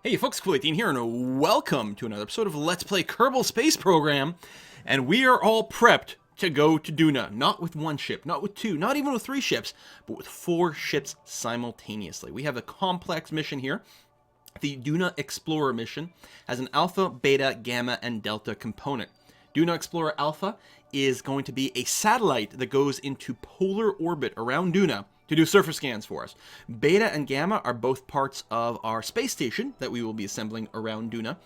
Hey folks, Cool18 here, and welcome to another episode of Let's Play Kerbal Space Program. And we are all prepped to go to DUNA. Not with one ship, not with two, not even with three ships, but with 4 ships simultaneously. We have a complex mission here. The DUNA Explorer mission has an Alpha, Beta, Gamma, and Delta component. DUNA Explorer Alpha is going to be a satellite that goes into polar orbit around DUNA to do surface scans for us. Beta and Gamma are both parts of our space station that we will be assembling around DUNA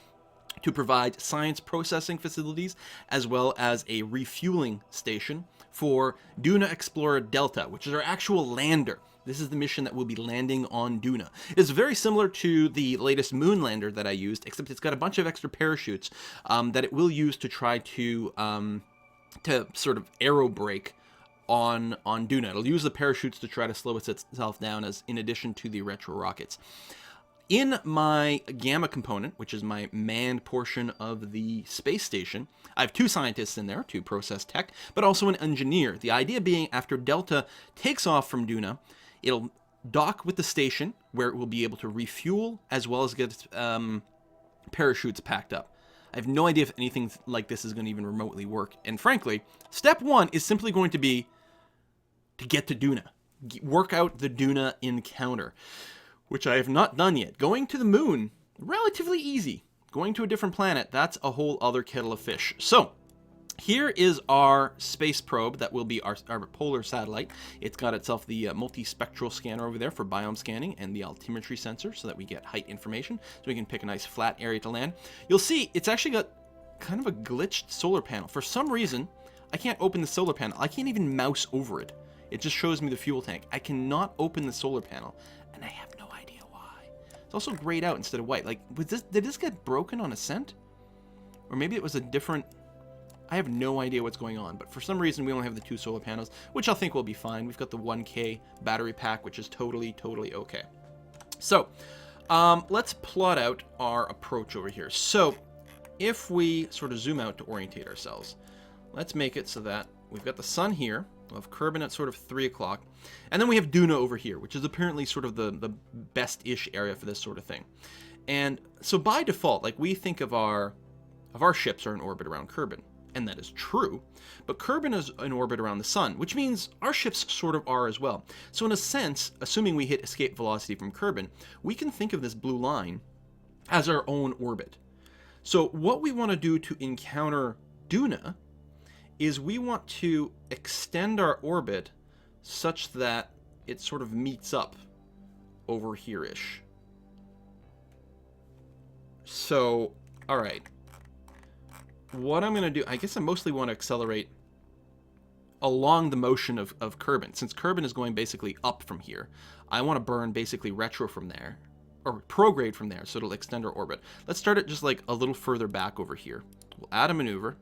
to provide science processing facilities as well as a refueling station for DUNA Explorer Delta, which is our actual lander. This is the mission that will be landing on DUNA. It's very similar to the latest moon lander that I used, except it's got a bunch of extra parachutes that it will use to try to sort of aero brake on DUNA. It'll use the parachutes to try to slow itself down, as in addition to the retro rockets. In my Gamma component, which is my manned portion of the space station, I have 2 scientists in there to process tech, but also an engineer. The idea being, after Delta takes off from DUNA, it'll dock with the station, where it will be able to refuel, as well as get its parachutes packed up. I have no idea if anything like this is going to even remotely work. And frankly, step 1 is simply going to be to get to DUNA. Work out the DUNA encounter, which I have not done yet. Going to the moon, relatively easy. Going to a different planet, that's a whole other kettle of fish. So, here is our space probe that will be our polar satellite. It's got itself the multispectral scanner over there for biome scanning and the altimetry sensor so that we get height information, so we can pick a nice flat area to land. You'll see it's actually got kind of a glitched solar panel. For some reason, I can't open the solar panel. I can't even mouse over it. It just shows me the fuel tank. I cannot open the solar panel, and I have no idea why. It's also grayed out instead of white. Like, did this get broken on ascent? Or maybe it was a different... I have no idea what's going on, but for some reason we only have the 2 solar panels, which I think will be fine. We've got the 1K battery pack, which is totally okay. So, let's plot out our approach over here. So, if we sort of zoom out to orientate ourselves, let's make it so that we've got the sun here. We'll have Kerbin at sort of 3 o'clock. And then we have DUNA over here, which is apparently sort of the best-ish area for this sort of thing. And so by default, like, we think of our ships are in orbit around Kerbin. And that is true. But Kerbin is in orbit around the sun, which means our ships sort of are as well. So in a sense, assuming we hit escape velocity from Kerbin, we can think of this blue line as our own orbit. So what we want to do to encounter DUNA is we want to extend our orbit such that it sort of meets up over here-ish. So, alright. What I'm going to do, I guess I mostly want to accelerate along the motion of Kerbin. Since Kerbin is going basically up from here, I want to burn basically retro from there, or prograde from there, so it'll extend our orbit. Let's start it just like a little further back over here. We'll add a maneuver.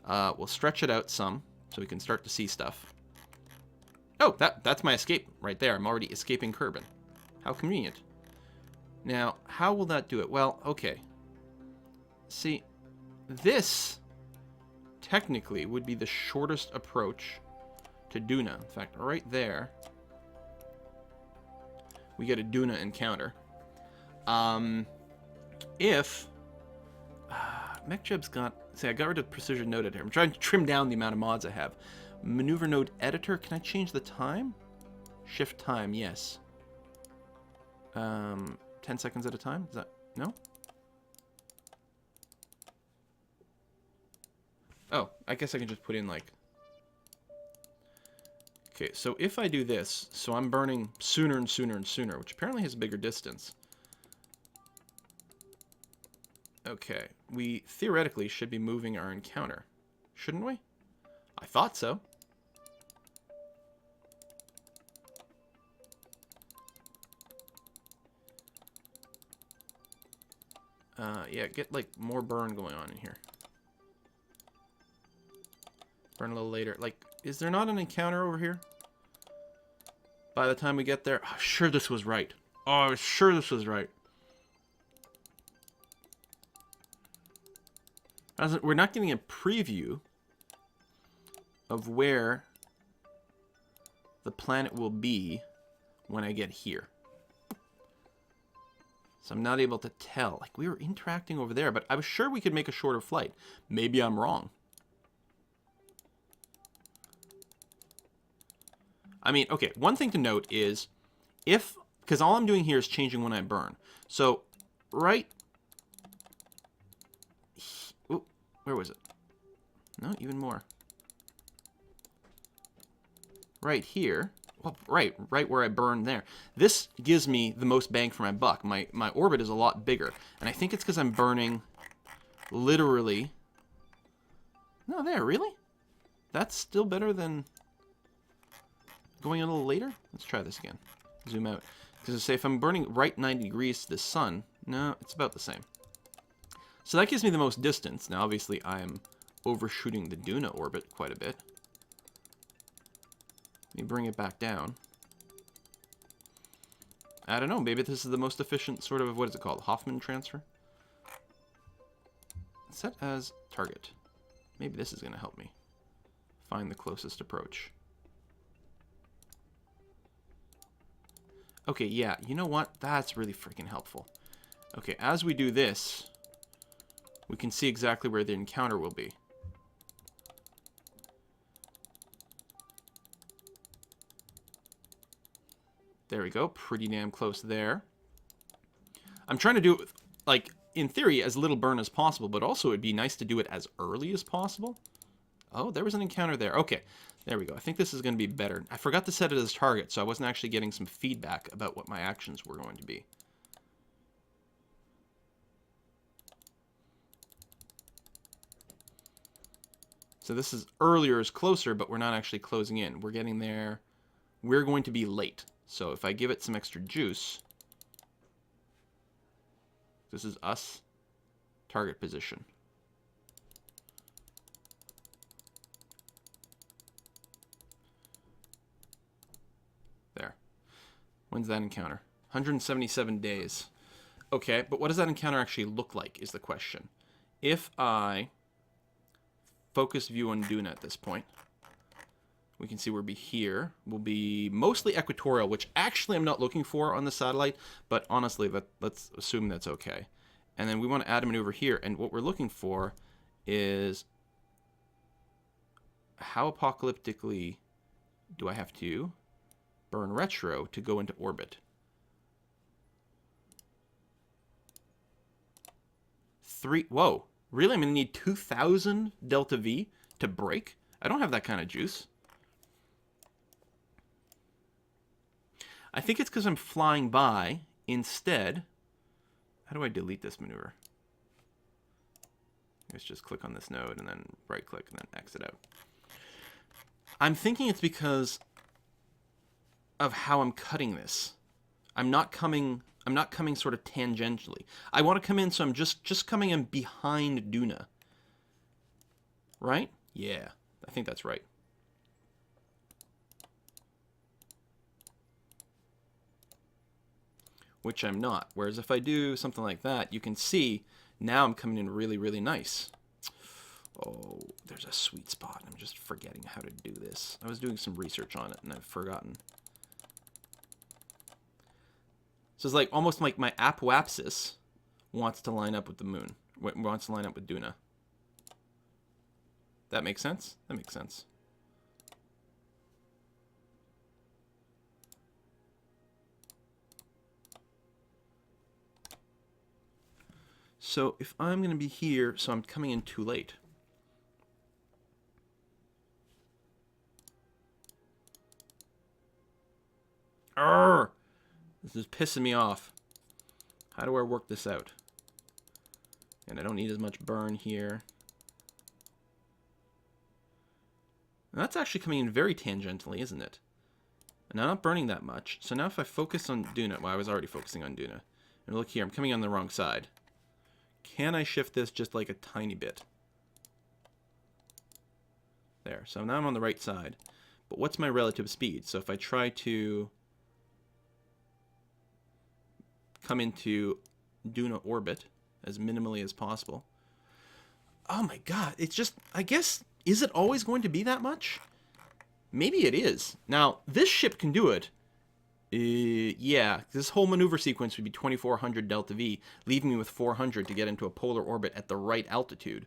We'll stretch it out some, so we can start to see stuff. Oh, that's my escape right there. I'm already escaping Kerbin. How convenient. Now, how will that do it? Well, okay. See, this technically would be the shortest approach to DUNA. In fact, right there, we get a DUNA encounter. If MechJeb's got... See, I got rid of precision node editor. I'm trying to trim down the amount of mods I have. Maneuver node editor. Can I change the time? Shift time, yes. 10 seconds at a time? Is that... No? Oh, I guess I can just put in, like... Okay, so if I do this, so I'm burning sooner and sooner and sooner, which apparently has a bigger distance. Okay, we theoretically should be moving our encounter. Shouldn't we? I thought so. Yeah, get, like, more burn going on in here. Burn a little later. Like, is there not an encounter over here? By the time we get there? Oh, sure this was right. Oh, sure this was right. We're not getting a preview of where the planet will be when I get here. So I'm not able to tell. Like, we were interacting over there, but I was sure we could make a shorter flight. Maybe I'm wrong. I mean, okay, one thing to note is if, because all I'm doing here is changing when I burn. So, right, ooh, where was it? No, even more. Right here. Well, right where I burned there. This gives me the most bang for my buck. My orbit is a lot bigger. And I think it's because I'm burning literally... No, there, really? That's still better than going a little later? Let's try this again. Zoom out. Because say if I'm burning right 90 degrees to the sun, no, it's about the same. So that gives me the most distance. Now, obviously, I am overshooting the DUNA orbit quite a bit. Let me bring it back down. I don't know. Maybe this is the most efficient sort of, what is it called? Hoffman transfer? Set as target. Maybe this is going to help me find the closest approach. Okay, yeah. You know what? That's really freaking helpful. Okay, as we do this, we can see exactly where the encounter will be. There we go. Pretty damn close there. I'm trying to do it, like, in theory, as little burn as possible, but also it'd be nice to do it as early as possible. Oh, there was an encounter there. Okay, there we go. I think this is going to be better. I forgot to set it as target, so I wasn't actually getting some feedback about what my actions were going to be. So this is earlier is closer, but we're not actually closing in. We're getting there. We're going to be late. So if I give it some extra juice, this is us, target position. There. When's that encounter? 177 days. Okay, but what does that encounter actually look like is the question. If I focus view on DUNA at this point, we can see we'll be here. We'll be mostly equatorial, which actually I'm not looking for on the satellite, but honestly, let's assume that's okay. And then we want to add a maneuver here, and what we're looking for is how apocalyptically do I have to burn retro to go into orbit? Whoa, really? I'm going to need 2,000 delta V to break? I don't have that kind of juice. I think it's because I'm flying by instead. How do I delete this maneuver? Let's just click on this node and then right click and then exit out. I'm thinking it's because of how I'm cutting this. I'm not coming sort of tangentially. I want to come in, so I'm just coming in behind DUNA. Right? Yeah, I think that's right. Which I'm not. Whereas if I do something like that, you can see now I'm coming in really, really nice. Oh, there's a sweet spot. I'm just forgetting how to do this. I was doing some research on it and I've forgotten. So it's like almost like my apoapsis wants to line up with the moon. Wants to line up with DUNA. That makes sense? That makes sense. So if I'm going to be here, so I'm coming in too late. Arrgh! This is pissing me off. How do I work this out? And I don't need as much burn here. And that's actually coming in very tangentially, isn't it? And I'm not burning that much. So now if I focus on DUNA, well, I was already focusing on DUNA. And look here, I'm coming on the wrong side. Can I shift this just like a tiny bit? There. So now I'm on the right side. But what's my relative speed? So if I try to come into DUNA orbit as minimally as possible. Oh my god, it's just, I guess, is it always going to be that much? Maybe it is. Now, this ship can do it Yeah, this whole maneuver sequence would be 2400 delta V, leaving me with 400 to get into a polar orbit at the right altitude.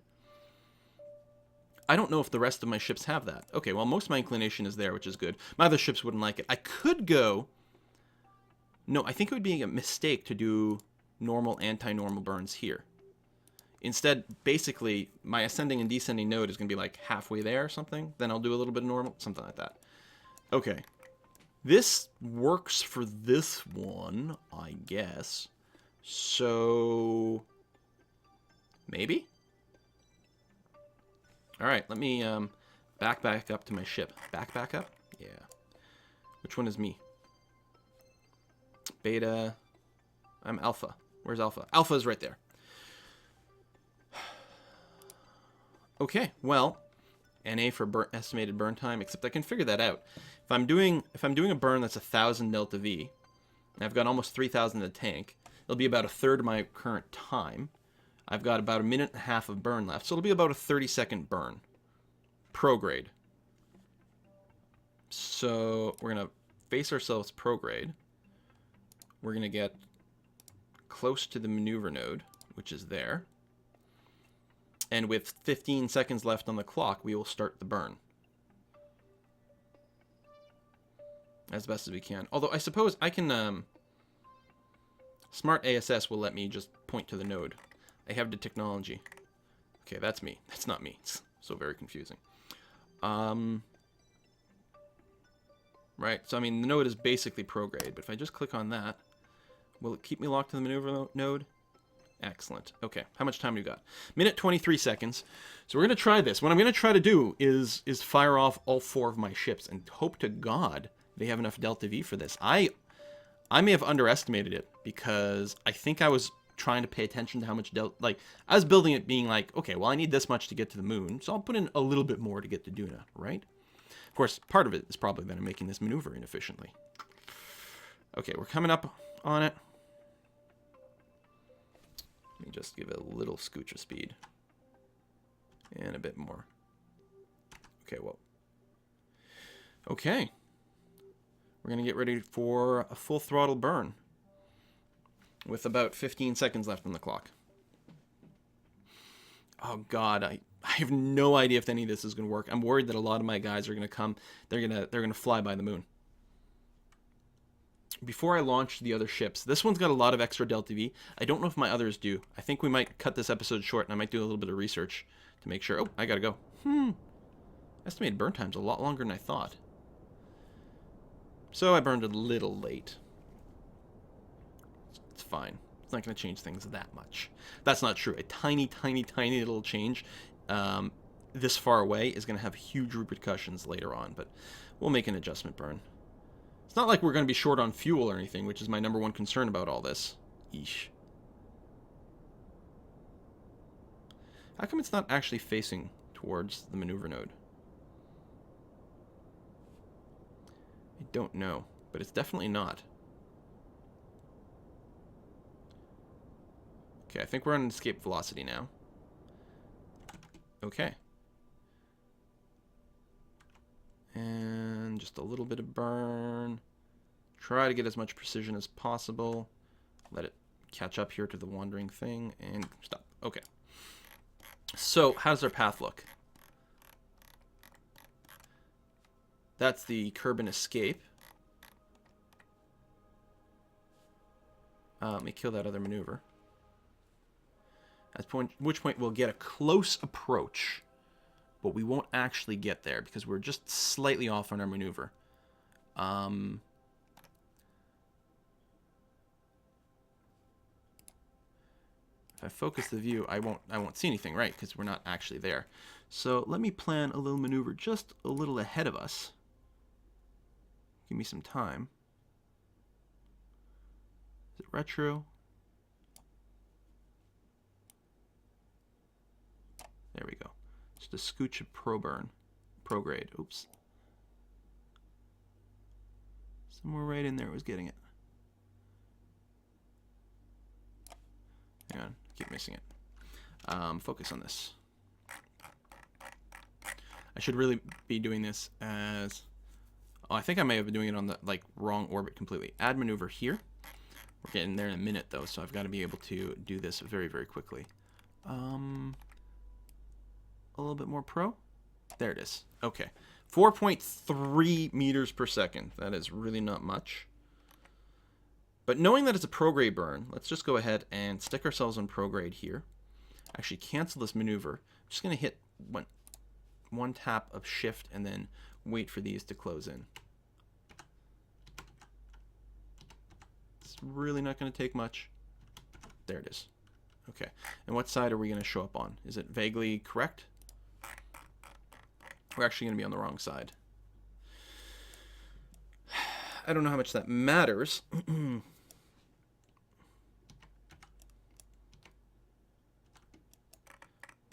I don't know if the rest of my ships have that. Okay, well, most of my inclination is there, which is good. My other ships wouldn't like it. I could go... No, I think it would be a mistake to do normal, anti-normal burns here. Instead, basically, my ascending and descending node is going to be like halfway there or something. Then I'll do a little bit of normal, something like that. Okay. This works for this one, I guess. So... maybe? Alright, let me back up to my ship. Back up? Yeah. Which one is me? Beta. I'm Alpha. Where's Alpha? Alpha is right there. Okay, well, NA for estimated burn time, except I can figure that out. If I'm doing a burn that's 1,000 delta V, and I've got almost 3,000 in the tank, it'll be about a third of my current time. I've got about a minute and a half of burn left, so it'll be about a 30-second burn. Prograde. So we're going to face ourselves prograde. We're going to get close to the maneuver node, which is there. And with 15 seconds left on the clock, we will start the burn. As best as we can. Although I suppose I can... Smart ASS will let me just point to the node. I have the technology. Okay, that's me. That's not me. It's so very confusing. Right, so I mean, the node is basically prograde, but if I just click on that, will it keep me locked to the maneuver node? Excellent. Okay, how much time do we got? Minute 23 seconds. So we're going to try this. What I'm going to try to do is fire off all 4 of my ships and hope to God they have enough delta V for this. I may have underestimated it because I think I was trying to pay attention to how much delta... Like, I was building it being like, okay, well, I need this much to get to the moon, so I'll put in a little bit more to get to DUNA, right? Of course, part of it is probably that I'm making this maneuver inefficiently. Okay, we're coming up on it. Let me just give it a little scooch of speed. And a bit more. Okay, well. Okay. We're going to get ready for a full throttle burn. With about 15 seconds left on the clock. Oh God, I have no idea if any of this is going to work. I'm worried that a lot of my guys are going to come. They're going to fly by the moon. Before I launch the other ships, this one's got a lot of extra delta V. I don't know if my others do. I think we might cut this episode short, and I might do a little bit of research to make sure. Oh, I gotta go. Estimated burn time's a lot longer than I thought. So I burned a little late. It's fine. It's not going to change things that much. That's not true. A tiny, tiny, tiny little change this far away is going to have huge repercussions later on, but we'll make an adjustment burn. It's not like we're going to be short on fuel or anything, which is my number one concern about all this. Eesh. How come it's not actually facing towards the maneuver node? I don't know, but it's definitely not. Okay, I think we're on escape velocity now. Okay. And just a little bit of burn. Try to get as much precision as possible. Let it catch up here to the wandering thing and stop. Okay. So, how does our path look? That's the Kerbal escape. Let me kill that other maneuver. At which point we'll get a close approach, but we won't actually get there because we're just slightly off on our maneuver. If I focus the view, I won't see anything, right? Because we're not actually there. So let me plan a little maneuver just a little ahead of us. Give me some time. Is it retro? There we go. Just a scooch of prograde. Oops. Somewhere right in there was getting it. Hang on, keep missing it. Focus on this. I should really be doing this as Oh, I think I may have been doing it on the, like, wrong orbit completely. Add maneuver here. We're getting there in a minute, though, so I've got to be able to do this very, very quickly. A little bit more pro. There it is. Okay. 4.3 meters per second. That is really not much. But knowing that it's a prograde burn, let's just go ahead and stick ourselves on prograde here. Actually, cancel this maneuver. I'm just going to hit one tap of shift and then wait for these to close in. It's really not going to take much. There it is. Okay. And what side are we going to show up on? Is it vaguely correct? We're actually going to be on the wrong side. I don't know how much that matters. I'm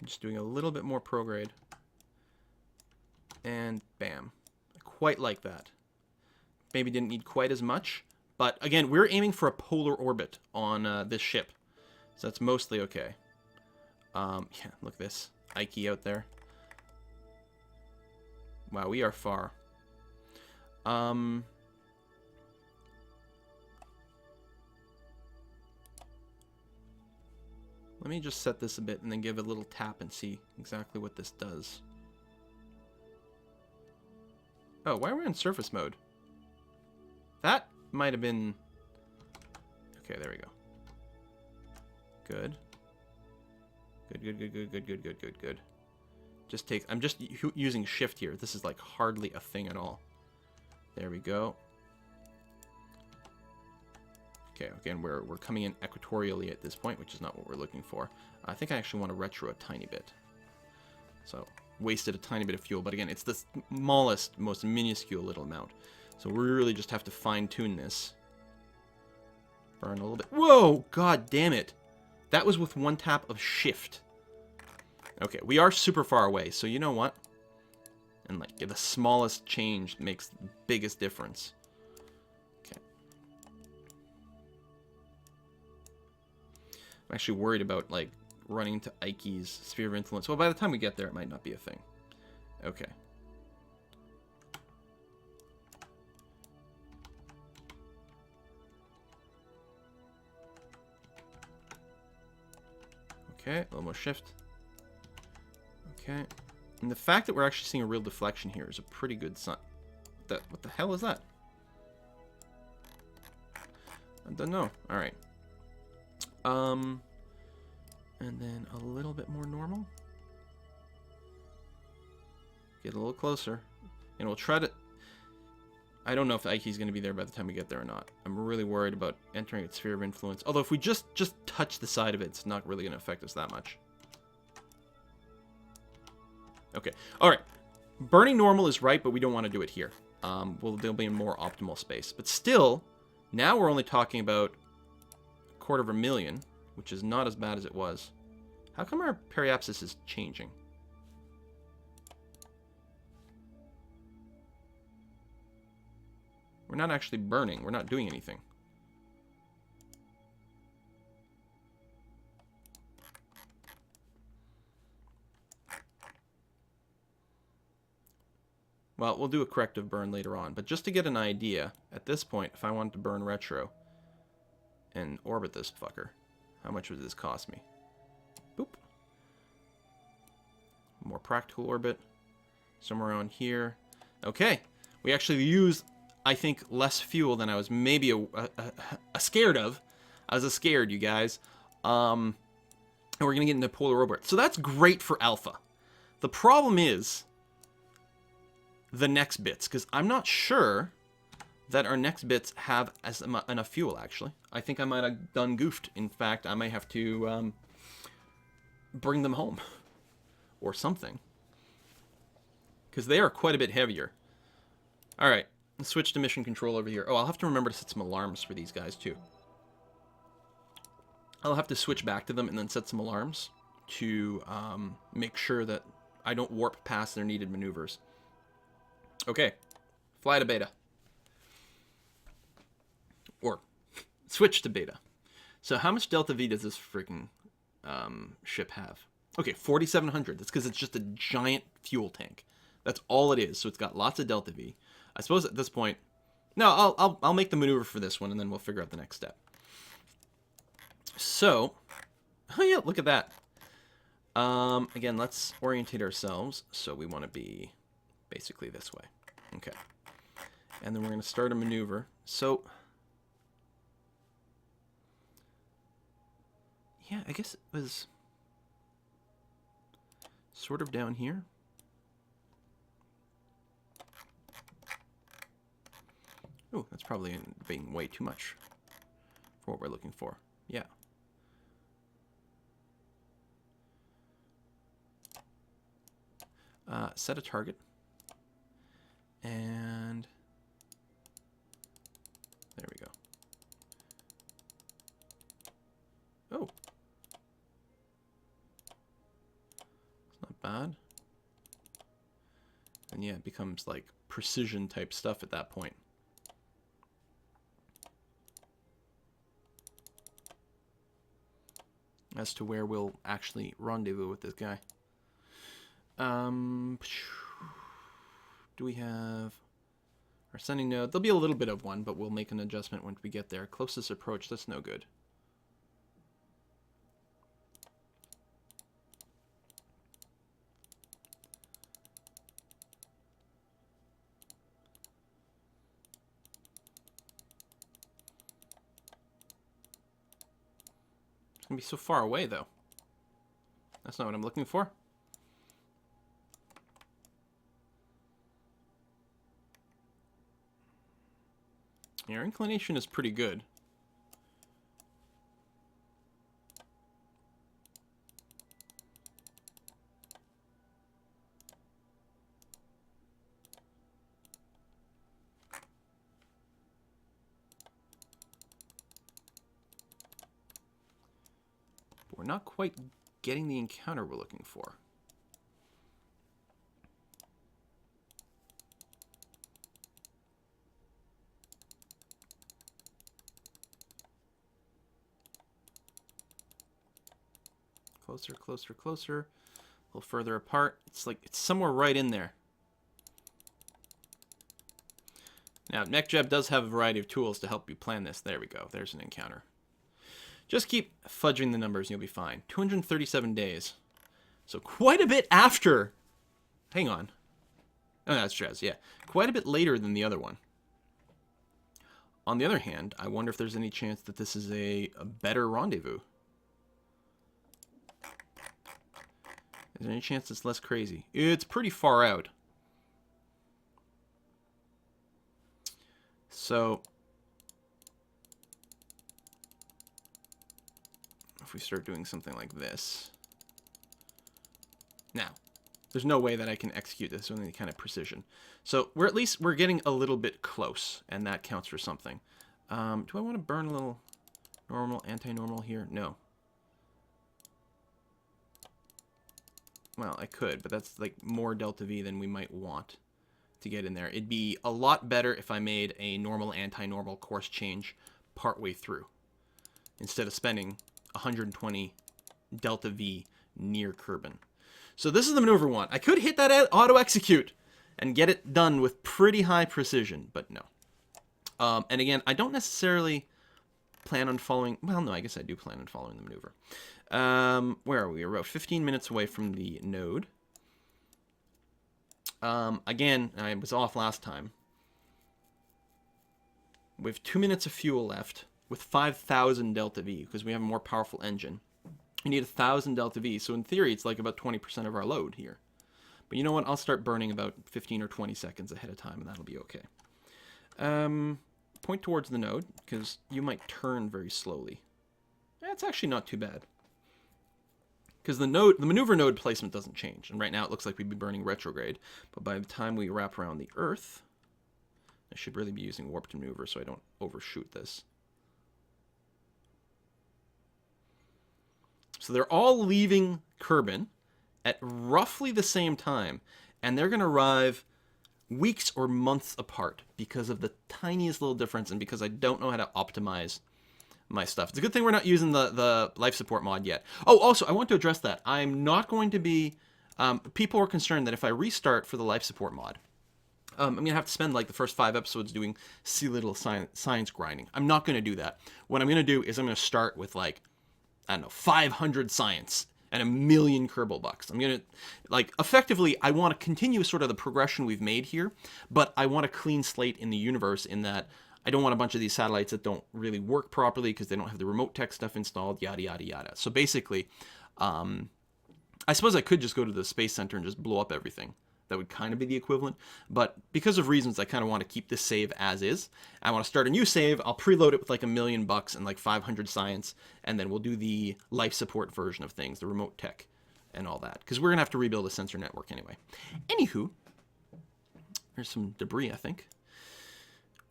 just doing a little bit more prograde. And bam. I quite like that. Maybe didn't need quite as much. But again, we're aiming for a polar orbit on this ship. So that's mostly okay. Yeah, look at this. Ike out there. Wow, we are far. Let me just set this a bit and then give it a little tap and see exactly what this does. Oh, why are we in surface mode? That might have been... Okay, there we go. Good. Good. Just take... I'm just using shift here. This is like hardly a thing at all. There we go. Okay, again, we're coming in equatorially at this point, which is not what we're looking for. I think I actually want to retro a tiny bit. So, wasted a tiny bit of fuel, but again, it's the smallest, most minuscule little amount. So we really just have to fine-tune this. Burn a little bit. Whoa! God damn it! That was with one tap of shift. Okay, we are super far away, so you know what? And like, the smallest change makes the biggest difference. Okay. I'm actually worried about, like, running into Ike's sphere of influence. Well, by the time we get there, it might not be a thing. Okay. Okay, a little more shift. Okay. And the fact that we're actually seeing a real deflection here is a pretty good sign. What the hell is that? I don't know. Alright. And then a little bit more normal. Get a little closer. And we'll try to... I don't know if Ike's going to be there by the time we get there or not. I'm really worried about entering its sphere of influence. Although if we just touch the side of it, it's not really going to affect us that much. Okay. Alright. Burning normal is right, but we don't want to do it here. There'll be a more optimal space. But still, now we're only talking about 250,000, which is not as bad as it was. How come our periapsis is changing? We're not actually burning. We're not doing anything. Well, we'll do a corrective burn later on. But just to get an idea, at this point, if I wanted to burn retro and orbit this fucker, how much would this cost me? Boop. More practical orbit. Somewhere around here. Okay. We actually use, I think, less fuel than I was maybe a scared of. I was scared, you guys. And we're going to get into polar orbit. So that's great for alpha. The problem is the next bits, because I'm not sure that our next bits have enough fuel, actually. I think I might have done goofed. In fact, I might have to bring them home or something, because they are quite a bit heavier. All right, let's switch to mission control over here. Oh, I'll have to remember to set some alarms for these guys, too. I'll have to switch back to them and then set some alarms to make sure that I don't warp past their needed maneuvers. Okay, fly to beta. Or switch to beta. So how much delta V does this freaking ship have? Okay, 4,700. That's because it's just a giant fuel tank. That's all it is. So it's got lots of delta V. I suppose at this point... No, I'll make the maneuver for this one, and then we'll figure out the next step. So... Oh, yeah, look at that. Again, let's orientate ourselves. So we want to be basically this way. Okay. And then we're going to start a maneuver. So... Yeah, I guess it was sort of down here. Oh, that's probably being way too much for what we're looking for. Yeah. Set a target. And there we go. Oh. It's not bad. And yeah, it becomes like precision type stuff at that point. As to where we'll actually rendezvous with this guy. Do we have our sending node? There'll be a little bit of one, but we'll make an adjustment once we get there. Closest approach, that's no good. It's gonna be so far away, though. That's not what I'm looking for. Our inclination is pretty good. But we're not quite getting the encounter we're looking for. Closer, closer, closer. A little further apart. It's like it's somewhere right in there. Now, NecJeb does have a variety of tools to help you plan this. There we go. There's an encounter. Just keep fudging the numbers and you'll be fine. 237 days. So quite a bit after. Hang on. Oh, that's Trez, yeah. Quite a bit later than the other one. On the other hand, I wonder if there's any chance that this is a better rendezvous. Is there any chance it's less crazy? It's pretty far out. So, if we start doing something like this. Now, there's no way that I can execute this with any kind of precision. So, we're getting a little bit close, and that counts for something. Do I want to burn a little normal, anti-normal here? No. Well, I could, but that's like more delta V than we might want to get in there. It'd be a lot better if I made a normal anti-normal course change partway through instead of spending 120 delta V near Kerbal. So this is the maneuver one. I could hit that auto-execute and get it done with pretty high precision, but no. And again, I don't necessarily plan on following... Well, no, I guess I do plan on following the maneuver. Where are we? We're about 15 minutes away from the node. Again, I was off last time. We have 2 minutes of fuel left with 5,000 delta V because we have a more powerful engine. We need 1,000 delta V, so in theory it's like about 20% of our load here. But you know what? I'll start burning about 15 or 20 seconds ahead of time and that'll be okay. Point towards the node because you might turn very slowly. That's actually not too bad. Because the maneuver node placement doesn't change. And right now it looks like we'd be burning retrograde. But by the time we wrap around the Earth, I should really be using warp to maneuver so I don't overshoot this. So they're all leaving Kerbal at roughly the same time. And they're going to arrive weeks or months apart because of the tiniest little difference and because I don't know how to optimize my stuff. It's a good thing we're not using the life support mod yet. Oh, also, I want to address that. I'm not going to be... people are concerned that if I restart for the life support mod, I'm going to have to spend like the first 5 episodes doing silly little science grinding. I'm not going to do that. What I'm going to do is I'm going to start with like, I don't know, 500 science and 1,000,000 Kerbal bucks. I'm going to, like, effectively, I want to continue sort of the progression we've made here, but I want a clean slate in the universe in that I don't want a bunch of these satellites that don't really work properly because they don't have the remote tech stuff installed, yada, yada, yada. So basically, I suppose I could just go to the Space Center and just blow up everything. That would kind of be the equivalent. But because of reasons, I kind of want to keep this save as is. I want to start a new save. I'll preload it with like 1,000,000 bucks and like 500 science. And then we'll do the life support version of things, the remote tech and all that. Because we're going to have to rebuild a sensor network anyway. Anywho, there's some debris, I think.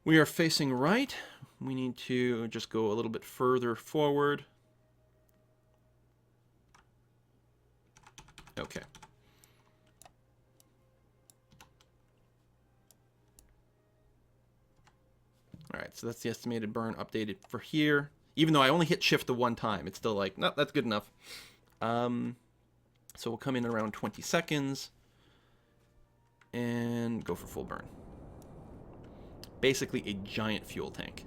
We are facing right. We need to just go a little bit further forward. Okay. All right, so that's the estimated burn updated for here. Even though I only hit shift the one time, it's still like, no, that's good enough. So we'll come in around 20 seconds and go for full burn. Basically a giant fuel tank.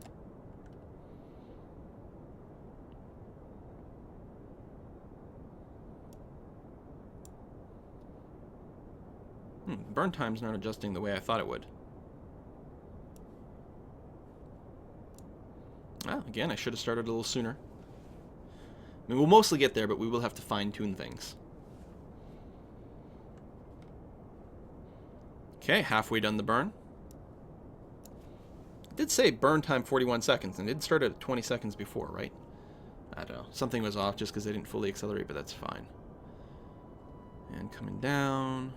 Burn time's not adjusting the way I thought it would. Ah, again, I should have started a little sooner. I mean, we'll mostly get there, but we will have to fine-tune things. Okay, halfway done the burn. It did say burn time 41 seconds, and it did start at 20 seconds before, right? I don't know. Something was off just because they didn't fully accelerate, but that's fine. And coming down.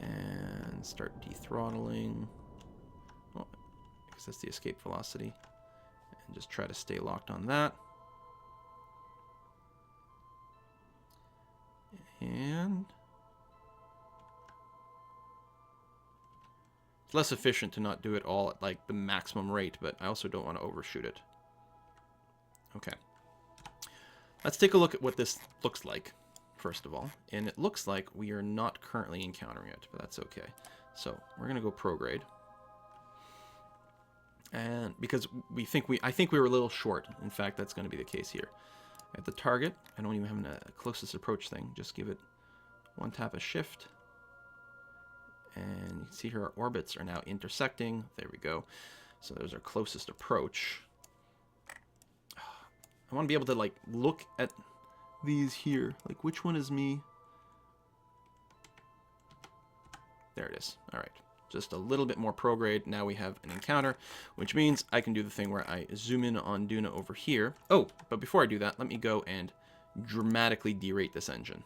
And start dethrottling. Oh, I guess that's the escape velocity. And just try to stay locked on that. And it's less efficient to not do it all at like the maximum rate, but I also don't want to overshoot it. Okay. Let's take a look at what this looks like, first of all. And it looks like we are not currently encountering it, but that's okay. So we're going to go prograde. And because I think we were a little short. In fact, that's going to be the case here. At the target, I don't even have a closest approach thing. Just give it one tap of shift. And you can see here our orbits are now intersecting. There we go. So there's our closest approach. I want to be able to like look at these here. Like which one is me? There it is. All right. Just a little bit more prograde. Now we have an encounter, which means I can do the thing where I zoom in on DUNA over here. Oh, but before I do that, let me go and dramatically derate this engine.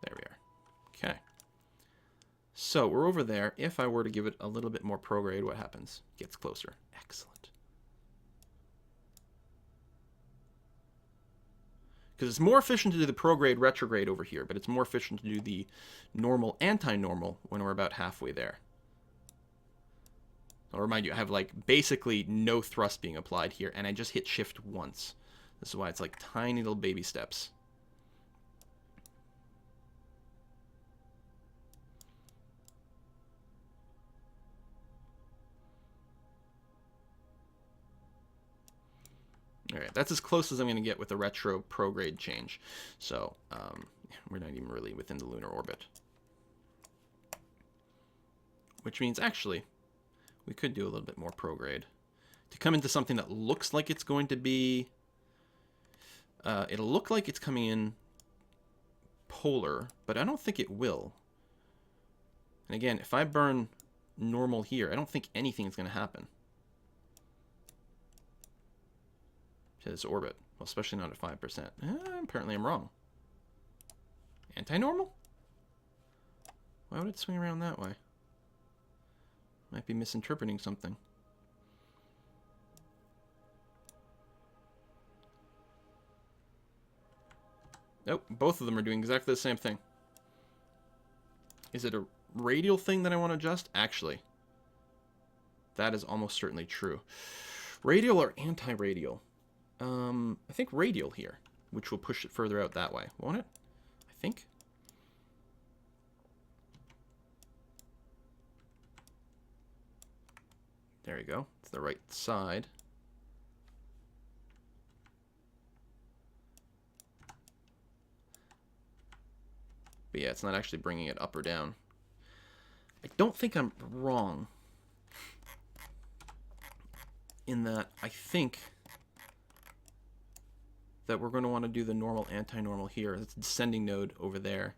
There we are. Okay. So we're over there. If I were to give it a little bit more prograde, what happens? Gets closer. Excellent. Because it's more efficient to do the prograde retrograde over here, but it's more efficient to do the normal anti-normal when we're about halfway there. I'll remind you, I have like basically no thrust being applied here, and I just hit shift once. This is why it's like tiny little baby steps. All right, that's as close as I'm going to get with a retro prograde change. So we're not even really within the lunar orbit. Which means, actually, we could do a little bit more prograde. To come into something that looks like it's going to be... it'll look like it's coming in polar, but I don't think it will. And again, if I burn normal here, I don't think anything is going to happen to this orbit. Well, especially not at 5%. Apparently I'm wrong. Anti-normal? Why would it swing around that way? Might be misinterpreting something. Nope, both of them are doing exactly the same thing. Is it a radial thing that I want to adjust? Actually, that is almost certainly true. Radial or anti-radial? I think radial here, which will push it further out that way, won't it? I think. There you go. It's the right side. But yeah, it's not actually bringing it up or down. I don't think I'm wrong in that I think that we're going to want to do the normal anti-normal here. That's a descending node over there.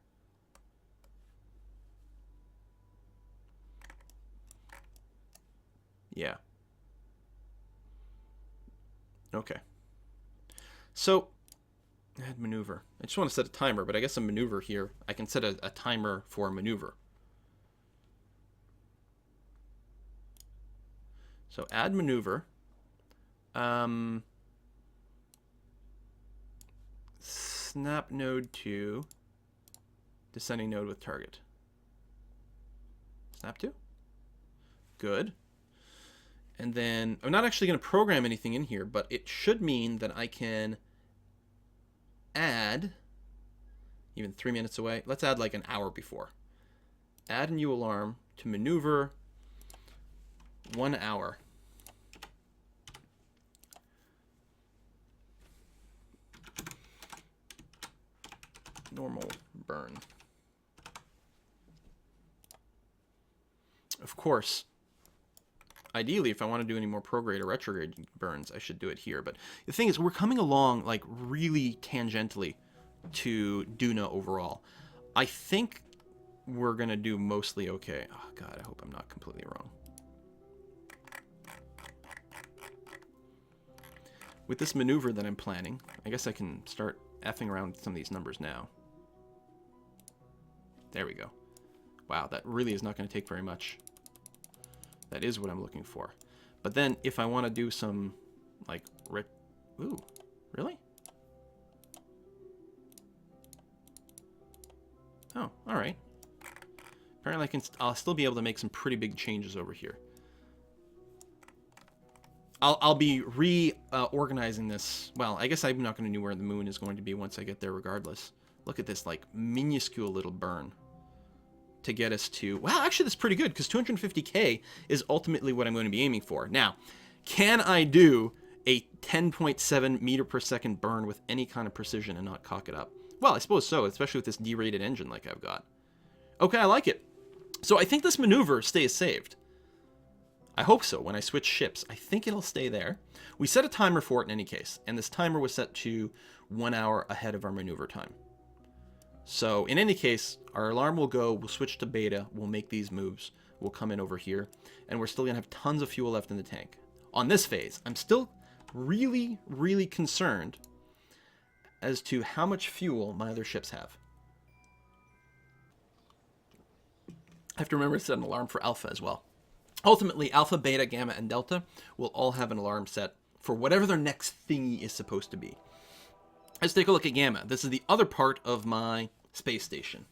Yeah. Okay. So, add maneuver. I just want to set a timer, but I guess a maneuver here. I can set a timer for a maneuver. So add maneuver. Snap node to descending node with target. Snap to. Good. And then I'm not actually going to program anything in here, but it should mean that I can add, even 3 minutes away, let's add like an hour before. Add a new alarm to maneuver 1 hour. Normal burn. Of course, ideally, if I want to do any more prograde or retrograde burns, I should do it here. But the thing is, we're coming along like really tangentially to DUNA overall. I think we're going to do mostly okay. Oh, God, I hope I'm not completely wrong. With this maneuver that I'm planning, I guess I can start effing around with some of these numbers now. There we go. Wow, that really is not going to take very much. That is what I'm looking for. But then if I want to do some, like, ooh, really? Oh, all right. Apparently I'll still be able to make some pretty big changes over here. I'll be reorganizing this. Well, I guess I'm not going to know where the moon is going to be once I get there regardless. Look at this, like, minuscule little burn to get us to... Well, actually, that's pretty good, because 250k is ultimately what I'm going to be aiming for. Now, can I do a 10.7 meter per second burn with any kind of precision and not cock it up? Well, I suppose so, especially with this derated engine like I've got. Okay, I like it. So I think this maneuver stays saved. I hope so. When I switch ships, I think it'll stay there. We set a timer for it in any case, and this timer was set to 1 hour ahead of our maneuver time. So in any case, our alarm will go, we'll switch to beta, we'll make these moves, we'll come in over here, and we're still going to have tons of fuel left in the tank. On this phase, I'm still really, really concerned as to how much fuel my other ships have. I have to remember to set an alarm for Alpha as well. Ultimately, Alpha, Beta, Gamma, and Delta will all have an alarm set for whatever their next thingy is supposed to be. Let's take a look at Gamma. This is the other part of my space station.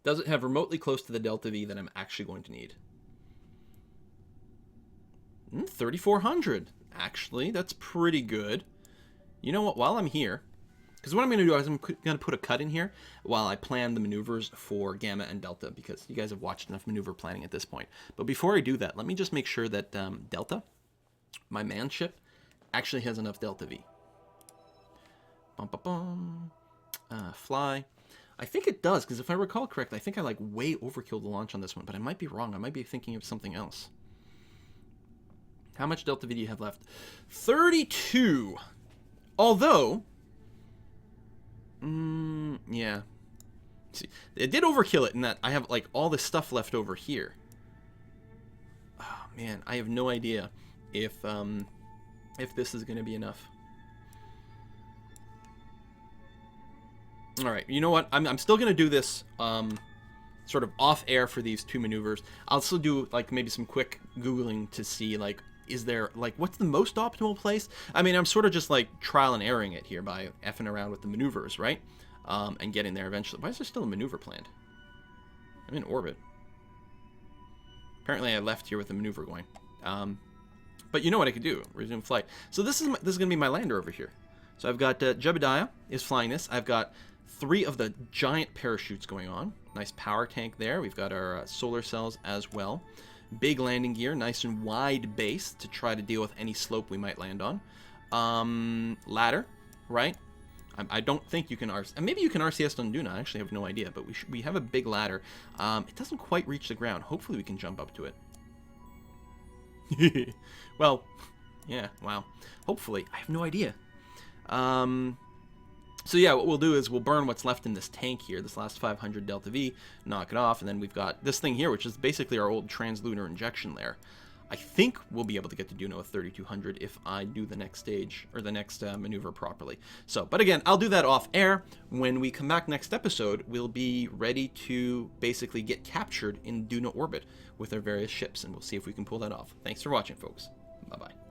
Does it have remotely close to the Delta V that I'm actually going to need? 3,400. Actually, that's pretty good. You know what? While I'm here, because what I'm going to do is I'm going to put a cut in here while I plan the maneuvers for Gamma and Delta, because you guys have watched enough maneuver planning at this point. But before I do that, let me just make sure that Delta, my man ship, actually has enough Delta V. Bum, bum, bum. Fly. I think it does, because if I recall correctly, I think I like way overkilled the launch on this one, but I might be wrong. I might be thinking of something else. How much Delta V do you have left? 32. Although, yeah. See, it did overkill it in that I have like all this stuff left over here. Oh man, I have no idea if this is going to be enough. All right, you know what? I'm still going to do this sort of off air for these two maneuvers. I'll still do like maybe some quick Googling to see like, is there like, what's the most optimal place? I mean, I'm sort of just like trial and erroring it here by effing around with the maneuvers, right? And getting there eventually. Why is there still a maneuver planned? I'm in orbit. Apparently I left here with the maneuver going. But you know what I could do? Resume flight. So this is going to be my lander over here. So I've got Jebediah is flying this. I've got 3 of the giant parachutes going on. Nice power tank there. We've got our solar cells as well. Big landing gear, nice and wide base to try to deal with any slope we might land on. Ladder, right? I don't think you can RCS. Maybe you can RCS on DUNA. I actually have no idea, but we have a big ladder. It doesn't quite reach the ground. Hopefully we can jump up to it. Well, yeah, wow. Hopefully. I have no idea. So yeah, what we'll do is we'll burn what's left in this tank here, this last 500 Delta V, knock it off, and then we've got this thing here, which is basically our old translunar injection layer. I think we'll be able to get to DUNA with 3200 if I do the next stage, or the next maneuver properly. So, but again, I'll do that off air. When we come back next episode, we'll be ready to basically get captured in DUNA orbit with our various ships, and we'll see if we can pull that off. Thanks for watching, folks. Bye-bye.